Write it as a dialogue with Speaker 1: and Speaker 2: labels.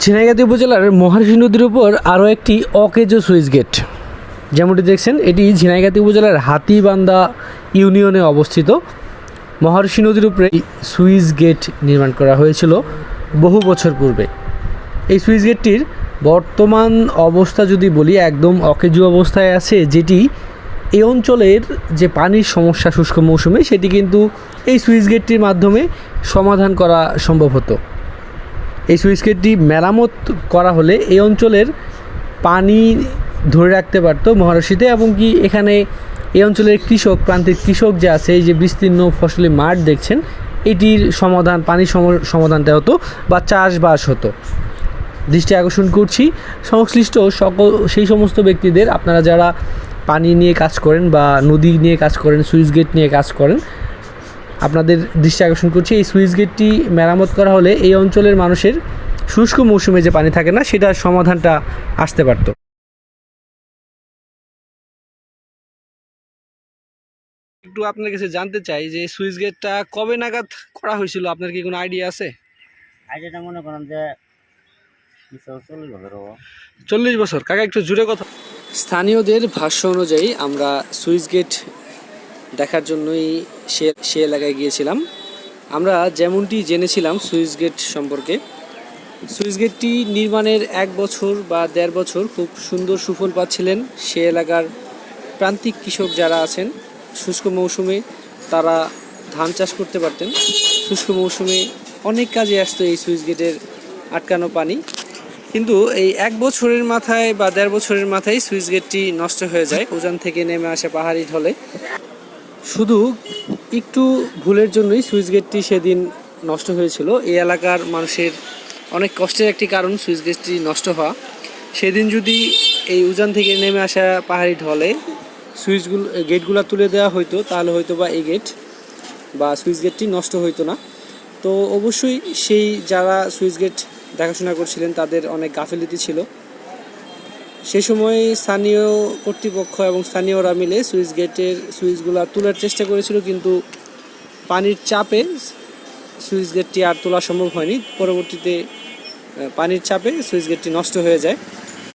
Speaker 1: ঝিনাইগাতী উপজেলার মহারশী নদীর উপর আরও একটি অকেজো সুইচ গেট, যেমনটি দেখছেন এটি ঝিনাইগাতী উপজেলার হাতীবান্ধা ইউনিয়নে অবস্থিত। মহারশী নদীর উপরে সুইচ গেট নির্মাণ করা হয়েছিল বহু বছর পূর্বে। এই সুইচ গেটটির বর্তমান অবস্থা যদি বলি, একদম অকেজো অবস্থায় আছে, যেটি এই অঞ্চলের যে পানির সমস্যা শুষ্ক মৌসুমে সেটি কিন্তু এই সুইচ গেটটির মাধ্যমে সমাধান করা সম্ভব হতো। এই সুইচ গেটটি মেরামত করা হলে এই অঞ্চলের পানি ধরে রাখতে পারতো মহারশীতে, এবং কি এখানে এই অঞ্চলের কৃষক, প্রান্তিক কৃষক যে আছে, এই যে বিস্তীর্ণ ফসলি মাঠ দেখছেন, এটির সমাধান, পানির সমাধানটা হতো বা চাষবাস হতো। দৃষ্টি আকর্ষণ করছি সংশ্লিষ্ট সেই সমস্ত ব্যক্তিদের, আপনারা যারা পানি নিয়ে কাজ করেন বা নদী নিয়ে কাজ করেন, সুইচ গেট নিয়ে কাজ করেন, আপনাদের দৃষ্টি আকর্ষণ করছি এই সুইচ গেটটি মেরামত করা হলে এই অঞ্চলের মানুষের শুষ্ক মৌসুমে যে পানি থাকে না, সেটার সমাধানটা আসতে পারত। একটু আপনার কাছে জানতে চাই যে সুইচ গেটটা কবে নাগাদ করা হয়েছিল, আপনার কি কোনো আইডিয়া আছে?
Speaker 2: আইডিয়াটা মনে করেন যে
Speaker 1: 40 বছর। কাকা একটু জুড়ে কথা। স্থানীয়দের ভাষ্য অনুযায়ী আমরা সুইচ গেট দেখার জন্যই সে এলাকায় গিয়েছিলাম। আমরা যেমনটি জেনেছিলাম সুইচ গেট সম্পর্কে, সুইচ গেটটি নির্মাণের 1 বছর বা 1.5 বছর খুব সুন্দর সুফল পাচ্ছিলেন সে এলাকার প্রান্তিক কৃষক যারা আছেন। শুষ্ক মৌসুমে তারা ধান চাষ করতে পারতেন। শুষ্ক মৌসুমে অনেক কাজে আসতো এই সুইচ গেটের আটকানো পানি। কিন্তু এই 1 বছরের মাথায় বা 1.5 বছরের মাথায় সুইচ গেটটি নষ্ট হয়ে যায় উজান থেকে নেমে আসে পাহাড়ি ঢলে। শুধু একটু ভুলের জন্যই সুইচ গেটটি সেদিন নষ্ট হয়েছিল। এই এলাকার মানুষের অনেক কষ্টের একটি কারণ সুইচ গেটটি নষ্ট হওয়া। সেদিন যদি এই উজান থেকে নেমে আসা পাহাড়ি ঢলে গেটগুলো তুলে দেওয়া হইতো, তাহলে হয়তো বা এই গেট বা সুইচ গেটটি নষ্ট হইতো না। তো অবশ্যই সেই যারা সুইচ গেট দেখাশোনা করছিলেন তাদের অনেক গাফিলতি ছিল। সেই সময় স্থানীয় কর্তৃপক্ষ এবং স্থানীয়রা মিলে সুইচ গেটের সুইচগুলো তোলার চেষ্টা করেছিল, কিন্তু পানির চাপে সুইচ গেটটি আর তোলা সম্ভব হয়নি। পরবর্তীতে পানির চাপে সুইচ গেটটি নষ্ট হয়ে যায়।